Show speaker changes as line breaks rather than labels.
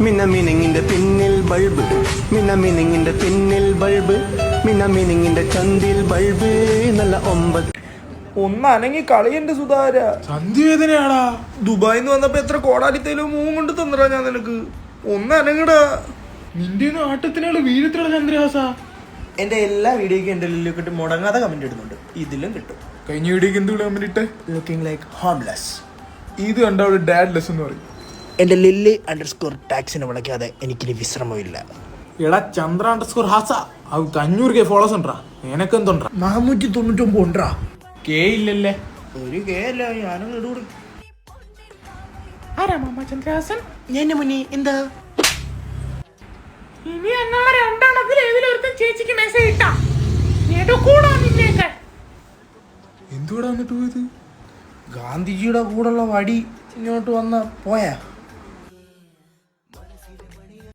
മിനമിനിങ്ങിന്റെ പിന്നിൽ ബൾബ്, മിനമിനിങ്ങിന്റെ പിന്നിൽ bulb, മിനമിനിങ്ങിന്റെ ചന്തിൽ bulb. നല്ല 9
ഒന്നനങ്ങി കളിയുണ്ട് സുധാര.
സന്ധിവേദനയാടാ.
ദുബായിന്ന് വന്നപ്പോ എത്ര കോടാലിത്തേലും കൊണ്ട് തന്നടാ ഞാൻ നിനക്ക്. ഒന്നനങ്ങടാ.
നിന്റെ ആട്ടത്തിനുള്ള വീരത്തിലുള്ള ചന്ദ്രഹാസ.
എന്റെ എല്ലാ വീഡിയോയ്ക്കും എന്റെ ലില്ലു കിട്ടും മുടങ്ങാതെ കമന്റ് ഇടുന്നുണ്ട്. ഇതിലും കിട്ടും.
കഴിഞ്ഞ വീഡിയോക്ക് എന്ത് കമന്റ് ഇട്ടെ?
Looking like homeless.
ഇത് കണ്ട അവിടെ ഡാഡ് ലെസ് എന്ന് പറയും.
എന്റെ ലില്ലി _ടാക്സിനെ വിളിക്കാതെ എനിക്കിനി വിശ്രമമില്ല.
എടാ ചന്ദ്ര _ഹാസ അത് 500K ഫോളോസ് ഉണ്ടാ. എനക്കെന്തുണ്ടാ?
499 ഉണ്ടാ.
കേ ഇല്ലല്ലേ?
ഒരു കേ അല്ല. ഞാനും ഇടൂടി.
ആരാ മാമ ചന്ദ്രഹാസൻ?
ഞാൻ മുന്നേ എന്താ
ഇനി എന്നാണ് രണ്ടെണ്ണത്തിൽ ഏതിലൊരുത്തൻ ചേച്ചിക്ക് മെസ്സേജ് ഇട്ടാ കൂടാ നിന്നേക്ക്. എന്തുകൂടാ വന്നിട്ട് പോയത്?
ഗാന്ധിജിയുടെ കൂടെയുള്ള വടി ഇങ്ങോട്ട് വന്ന പോയാ.